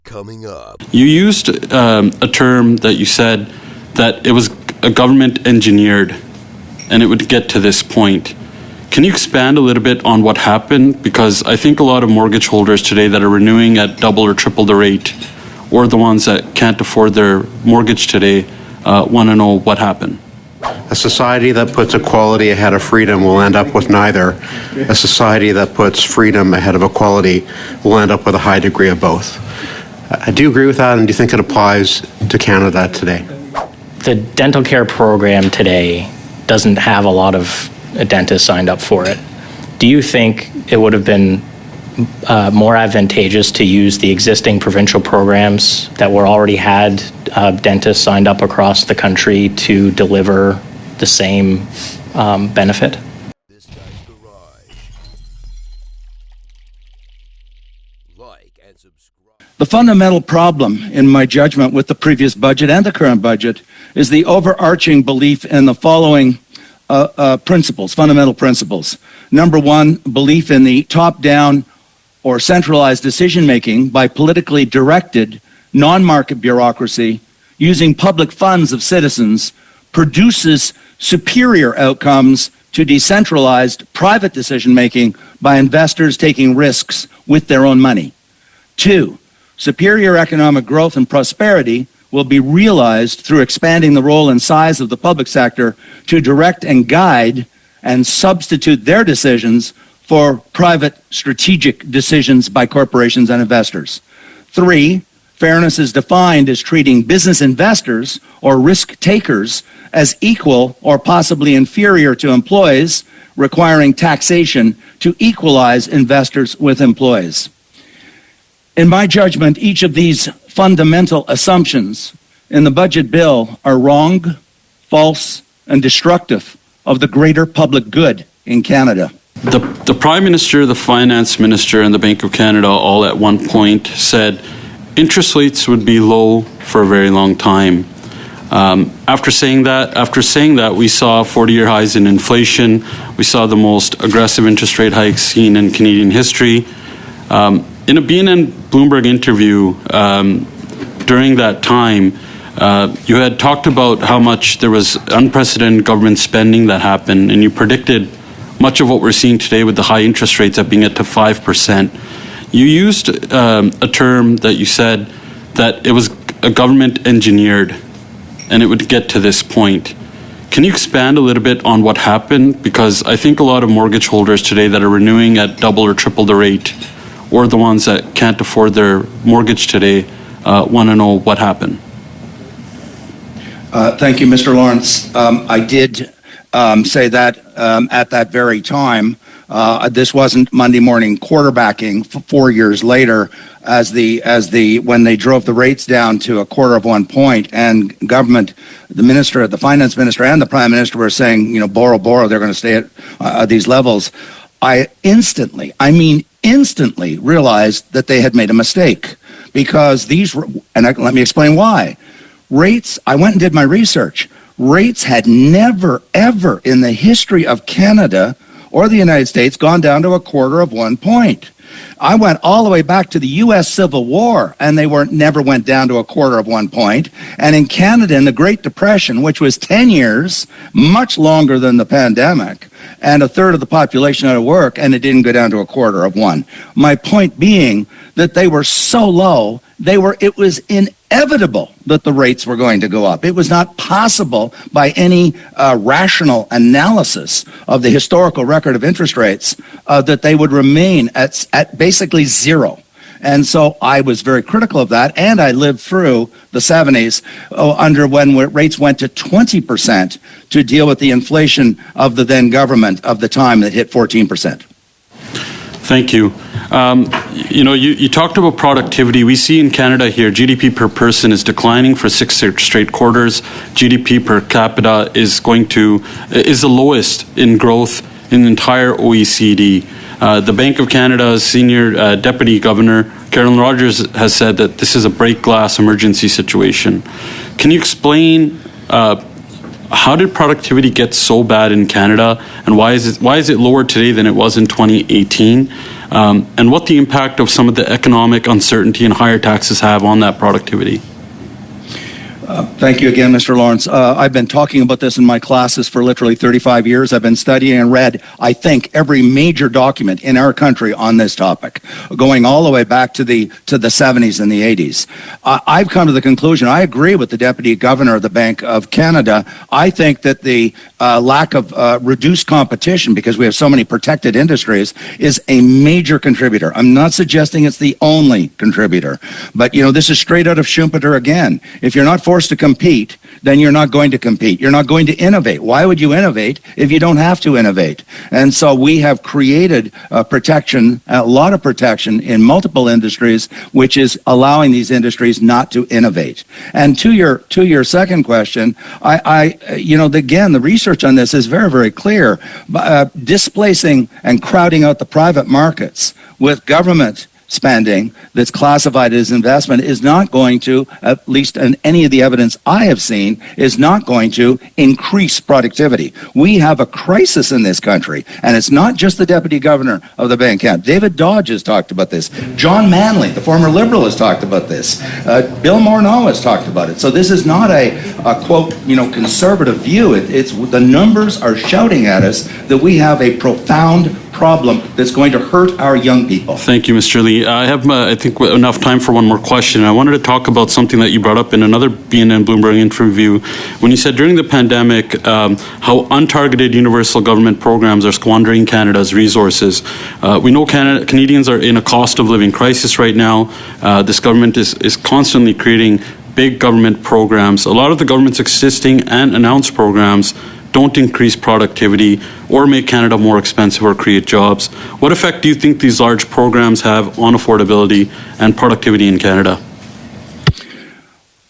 Coming up. You used a term that you said that it was a government engineered and it would get to this point. Can you expand a little bit on what happened? Because I think a lot of mortgage holders today that are renewing at double or triple the rate, or the ones that can't afford their mortgage today, want to know what happened. A society that puts equality ahead of freedom will end up with neither. A society that puts freedom ahead of equality will end up with a high degree of both. Do you agree with that, and do you think it applies to Canada today? The dental care program today doesn't have a lot of dentists signed up for it. Do you think it would have been more advantageous to use the existing provincial programs that were already had dentists signed up across the country to deliver the same benefit? The fundamental problem, in my judgment, with the previous budget and the current budget is the overarching belief in the following principles, fundamental principles. Number one, belief in the top-down or centralized decision-making by politically directed, non-market bureaucracy using public funds of citizens produces superior outcomes to decentralized private decision-making by investors taking risks with their own money. Two, superior economic growth and prosperity will be realized through expanding the role and size of the public sector to direct and guide and substitute their decisions for private strategic decisions by corporations and investors. Three, fairness is defined as treating business investors or risk takers as equal or possibly inferior to employees, requiring taxation to equalize investors with employees. In my judgment, each of these fundamental assumptions in the budget bill are wrong, false, and destructive of the greater public good in Canada. The Prime Minister, the Finance Minister, and the Bank of Canada all at one point said interest rates would be low for a very long time. After saying that, we saw 40-year highs in inflation. We saw the most aggressive interest rate hikes seen in Canadian history. In a BNN Bloomberg interview during that time, you had talked about how much there was unprecedented government spending that happened, and you predicted much of what we're seeing today with the high interest rates at being at to 5%. You used a term that you said that it was a government engineered and it would get to this point. Can you expand a little bit on what happened? Because I think a lot of mortgage holders today that are renewing at double or triple the rate, or the ones that can't afford their mortgage today, want to know what happened. Thank you, Mr. Lawrence. I did say that at that very time. This wasn't Monday morning quarterbacking 4 years later when they drove the rates down to 1/4 point, and government, the minister, the finance minister and the prime minister were saying, borrow, they're going to stay at these levels. I instantly realized that they had made a mistake, because let me explain why. Rates, I went and did my research. Rates had never, ever in the history of Canada or the United States gone down to 1/4 point. I went all the way back to the U.S. Civil War, and they never went down to 1/4 point. And in Canada, in the Great Depression, which was 10 years, much longer than the pandemic, and a third of the population out of work, and it didn't go down to 1/4. My point being that they were so low, it was inevitable that the rates were going to go up. It was not possible by any rational analysis of the historical record of interest rates that they would remain at basically zero. And so I was very critical of that, and I lived through the 70s when rates went to 20% to deal with the inflation of the then government of the time that hit 14%. Thank you. You talked about productivity. We see in Canada here, GDP per person is declining for 6 straight quarters. GDP per capita is the lowest in growth in the entire OECD. The Bank of Canada's senior deputy governor, Carolyn Rogers, has said that this is a break glass emergency situation. Can you explain how did productivity get so bad in Canada, and why is it lower today than it was in 2018? and what the impact of some of the economic uncertainty and higher taxes have on that productivity. Thank you again, Mr. Lawrence. I've been talking about this in my classes for literally 35 years. I've been studying and read, I think, every major document in our country on this topic, going all the way back to the 70s and the 80s. I've come to the conclusion, I agree with the Deputy Governor of the Bank of Canada. I think that the lack of reduced competition, because we have so many protected industries, is a major contributor. I'm not suggesting it's the only contributor, but this is straight out of Schumpeter again. If you're not forced to compete, then you're not going to compete. You're not going to innovate. Why would you innovate if you don't have to innovate? And so we have created protection, a lot of protection in multiple industries, which is allowing these industries not to innovate. And to your second question, again, the research on this is very, very clear. Displacing and crowding out the private markets with government spending that's classified as investment is not going to, at least in any of the evidence I have seen, is not going to increase productivity. We have a crisis in this country, and it's not just the Deputy Governor of the Bank of Canada. David Dodge has talked about this. John Manley, the former Liberal, has talked about this. Bill Morneau has talked about it. So this is not a quote, conservative view. It's the numbers are shouting at us that we have a profound problem that's going to hurt our young people. Thank you, Mr. Lee. I have, I think, enough time for one more question. I wanted to talk about something that you brought up in another BNN Bloomberg interview when you said during the pandemic how untargeted universal government programs are squandering Canada's resources. We know Canadians are in a cost of living crisis right now. This government is constantly creating big government programs. A lot of the government's existing and announced programs don't increase productivity or make Canada more expensive or create jobs. What effect do you think these large programs have on affordability and productivity in Canada?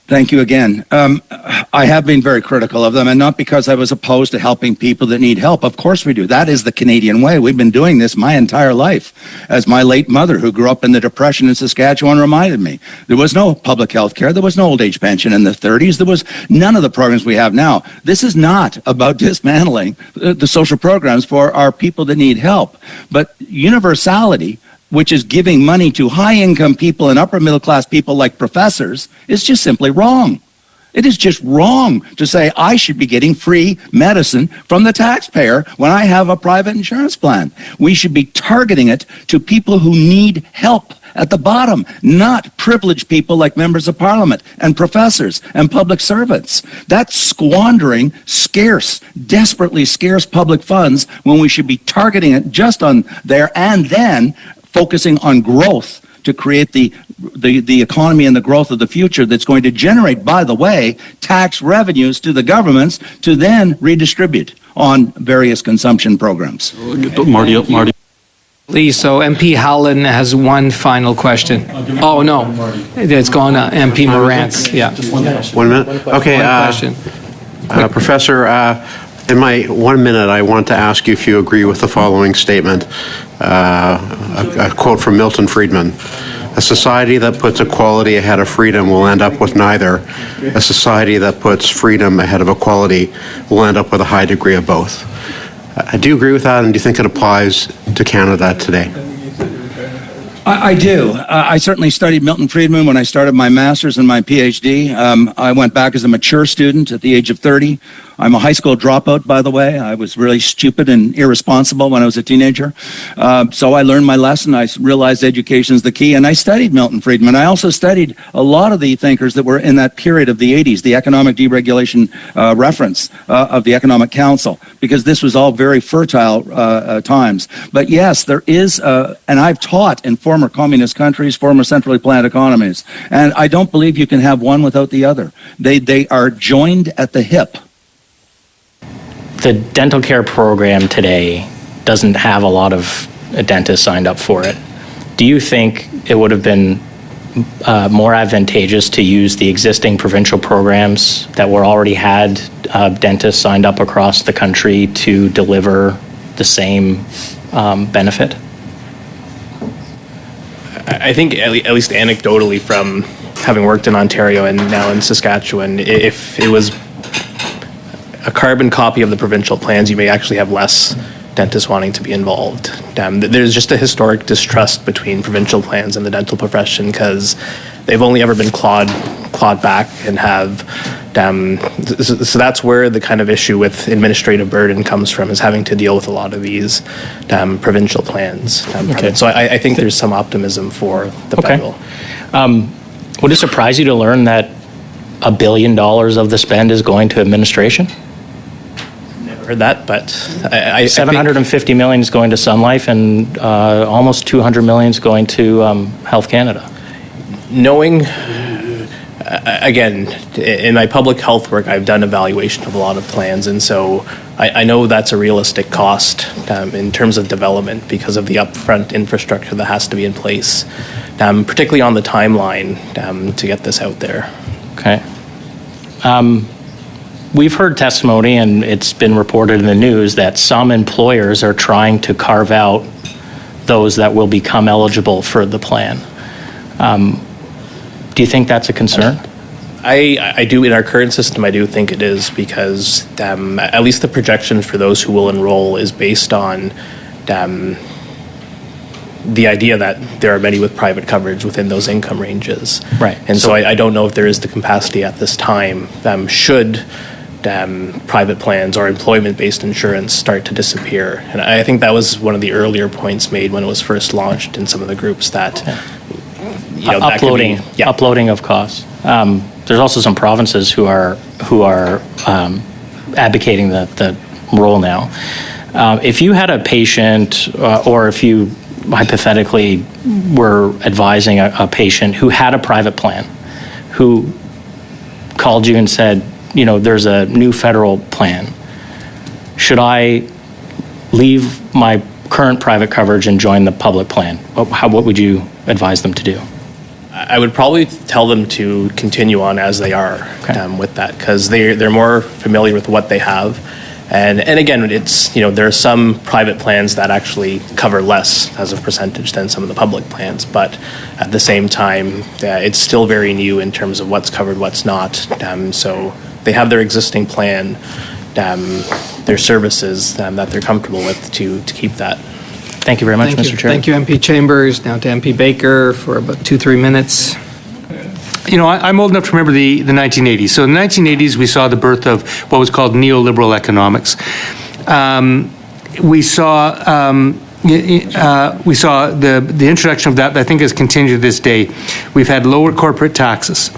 Thank you again. I have been very critical of them, and not because I was opposed to helping people that need help. Of course we do. That is the Canadian way. We've been doing this my entire life. As my late mother, who grew up in the Depression in Saskatchewan, reminded me, there was no public health care. There was no old age pension in the 30s. There was none of the programs we have now. This is not about dismantling the social programs for our people that need help. But universality, which is giving money to high-income people and upper-middle-class people like professors, is just simply wrong. It is just wrong to say I should be getting free medicine from the taxpayer when I have a private insurance plan. We should be targeting it to people who need help at the bottom, not privileged people like members of parliament and professors and public servants. That's squandering scarce, desperately scarce public funds when we should be targeting it just on there and then focusing on growth to create the economy and the growth of the future that's going to generate, by the way, tax revenues to the governments to then redistribute on various consumption programs. Marty. Lee, so MP Howland has one final question. Oh, no, it's gone to MP Morantz. Yeah. 1 minute? Okay. One question. Professor, in my 1 minute, I want to ask you if you agree with the following statement, a quote from Milton Friedman. A society that puts equality ahead of freedom will end up with neither. A society that puts freedom ahead of equality will end up with a high degree of both. Do you agree with that, and do you think it applies to Canada today? I do. I certainly studied Milton Friedman when I started my master's and my PhD. I went back as a mature student at the age of 30. I'm a high school dropout, by the way. I was really stupid and irresponsible when I was a teenager. So I learned my lesson. I realized education is the key, and I studied Milton Friedman. I also studied a lot of the thinkers that were in that period of the 80s, the economic deregulation reference of the Economic Council, because this was all very fertile times. But yes, there is, and I've taught in former communist countries, former centrally planned economies, and I don't believe you can have one without the other. They are joined at the hip. The dental care program today doesn't have a lot of dentists signed up for it. Do you think it would have been more advantageous to use the existing provincial programs that were already had dentists signed up across the country to deliver the same benefit? I think at least anecdotally from having worked in Ontario and now in Saskatchewan, if it was a carbon copy of the provincial plans, you may actually have less dentists wanting to be involved. There's just a historic distrust between provincial plans and the dental profession because they've only ever been clawed back and have. So that's where the kind of issue with administrative burden comes from, is having to deal with a lot of these provincial plans. Okay. So I think there's some optimism for the federal. Would it surprise you to learn that $1 billion of the spend is going to administration? Never heard that, but I $750 million is going to Sun Life, and almost $200 million is going to Health Canada. Knowing, again, in my public health work, I've done evaluation of a lot of plans, and so I know that's a realistic cost in terms of development because of the upfront infrastructure that has to be in place, particularly on the timeline to get this out there. Okay. We've heard testimony, and it's been reported in the news, that some employers are trying to carve out those that will become eligible for the plan. Do you think that's a concern? I do. In our current system, I do think it is, because at least the projection for those who will enroll is based on the idea that there are many with private coverage within those income ranges. Right. And so I don't know if there is the capacity at this time, should private plans or employment-based insurance start to disappear. And I think that was one of the earlier points made when it was first launched in some of the groups that, that could be, uploading of costs. There's also some provinces who are advocating the role now. If you had a patient, or if you hypothetically were advising a patient who had a private plan, who called you and said, there's a new federal plan, should I leave my current private coverage and join the public plan? What would you advise them to do? I would probably tell them to continue on as they are with that, because they're more familiar with what they have. And again, it's, there are some private plans that actually cover less as a percentage than some of the public plans, but at the same time, it's still very new in terms of what's covered, what's not. So they have their existing plan, their services that they're comfortable with to keep that. Thank you very much, Mr. Chair. Thank you, MP Chambers. Now to MP Baker for about 2-3 minutes. I'm old enough to remember the 1980s. So in the 1980s, we saw the birth of what was called neoliberal economics. We saw the introduction of that I think has continued to this day. We've had lower corporate taxes.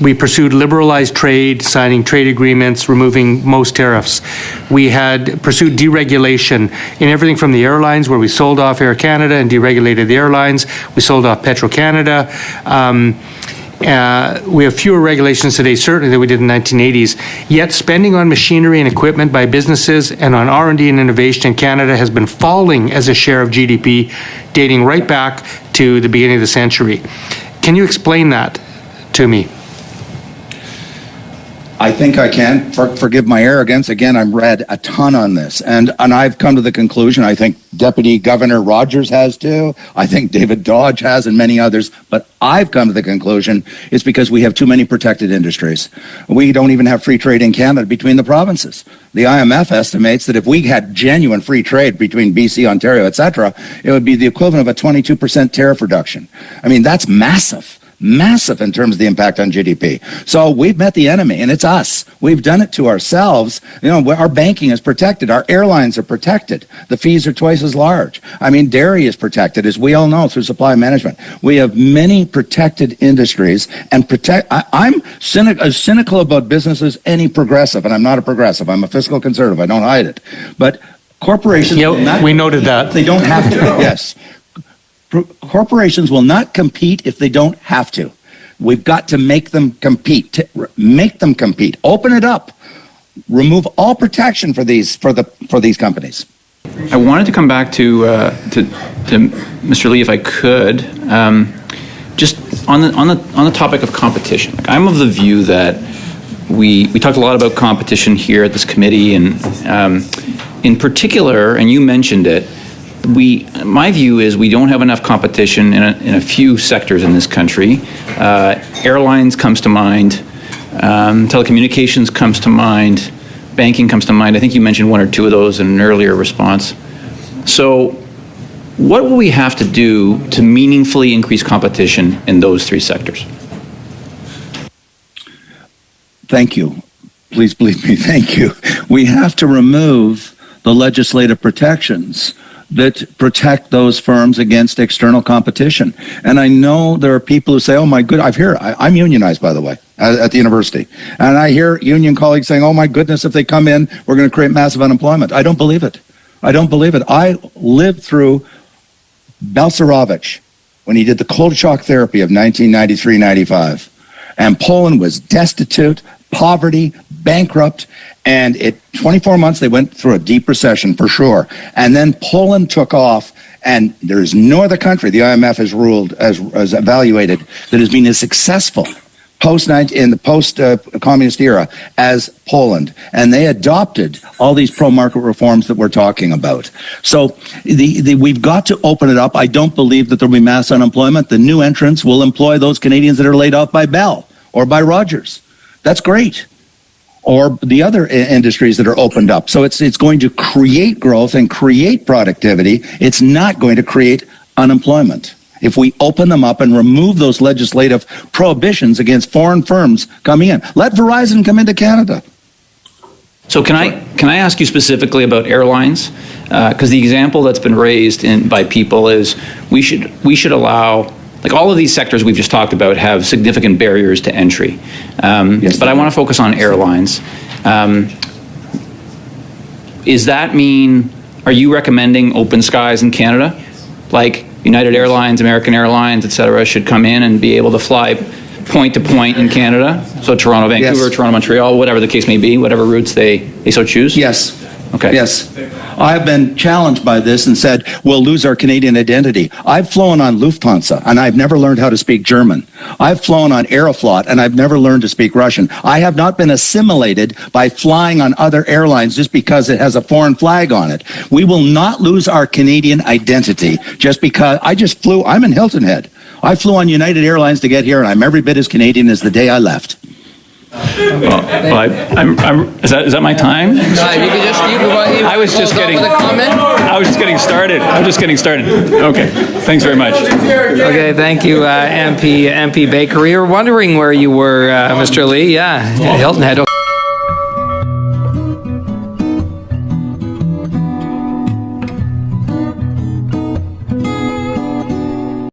We pursued liberalized trade, signing trade agreements, removing most tariffs. We had pursued deregulation in everything from the airlines, where we sold off Air Canada and deregulated the airlines. We sold off Petro-Canada. We have fewer regulations today, certainly, than we did in the 1980s. Yet spending on machinery and equipment by businesses and on R&D and innovation in Canada has been falling as a share of GDP, dating right back to the beginning of the century. Can you explain that to me? I think I can. Forgive my arrogance. Again, I've read a ton on this, and I've come to the conclusion, I think Deputy Governor Rogers has too, I think David Dodge has, and many others, but I've come to the conclusion it's because we have too many protected industries. We don't even have free trade in Canada between the provinces. The IMF estimates that if we had genuine free trade between BC, Ontario, etc., it would be the equivalent of a 22% tariff reduction. I mean, that's massive. Massive in terms of the impact on GDP. So we've met the enemy, and it's us. We've done it to ourselves. Our banking is protected. Our airlines are protected. The fees are twice as large. I mean, dairy is protected, as we all know, through supply management. We have many protected industries, and I'm as cynical about business as any progressive, and I'm not a progressive. I'm a fiscal conservative. I don't hide it. But corporations... we noted that. They don't have to. Yes. Corporations will not compete if they don't have to. We've got to make them compete. Make them compete. Open it up. Remove all protection for these companies. I wanted to come back to Mr. Lee, if I could, just on the topic of competition. I'm of the view that we talked a lot about competition here at this committee, and in particular, and you mentioned it, my view is we don't have enough competition in a few sectors in this country. Airlines comes to mind, telecommunications comes to mind, banking comes to mind. I think you mentioned one or two of those in an earlier response. So what will we have to do to meaningfully increase competition in those three sectors? Thank you. Please believe me, thank you. We have to remove the legislative protections that protect those firms against external competition. And I know there are people who say, oh my goodness, I'm unionized, by the way, at the university. And I hear union colleagues saying, oh my goodness, if they come in, we're going to create massive unemployment. I don't believe it. I don't believe it. I lived through Balcerowicz when he did the cold shock therapy of 1993-95. And Poland was destitute, poverty, bankrupt, and in 24 months they went through a deep recession for sure. And then Poland took off, and there is no other country the IMF has ruled as evaluated that has been as successful in the post-communist era as Poland. And they adopted all these pro-market reforms that we're talking about. So we've got to open it up. I don't believe that there will be mass unemployment. The new entrants will employ those Canadians that are laid off by Bell or by Rogers. That's great. Or the other industries that are opened up. So it's going to create growth and create productivity. It's not going to create unemployment. If we open them up and remove those legislative prohibitions against foreign firms coming in. Let Verizon come into Canada. So can I ask you specifically about airlines? Because the example that's been raised by people is we should allow, like all of these sectors we've just talked about have significant barriers to entry. Yes, but I want to focus on airlines. Is that mean, are you recommending open skies in Canada? Like United Airlines, American Airlines, et cetera, should come in and be able to fly point to point in Canada? So Toronto, Vancouver, Yes. Toronto, Montreal, whatever the case may be, whatever routes they so choose? Yes. Okay. Yes. I've been challenged by this and said, we'll lose our Canadian identity. I've flown on Lufthansa, and I've never learned how to speak German. I've flown on Aeroflot, and I've never learned to speak Russian. I have not been assimilated by flying on other airlines just because it has a foreign flag on it. We will not lose our Canadian identity just because I'm in Hilton Head. I flew on United Airlines to get here, and I'm every bit as Canadian as the day I left. Is that my time? I was just getting started. Okay, thanks very much. Okay, thank you, MP Baker. We were wondering where you were, Mr. Lee. Yeah, Hilton Head.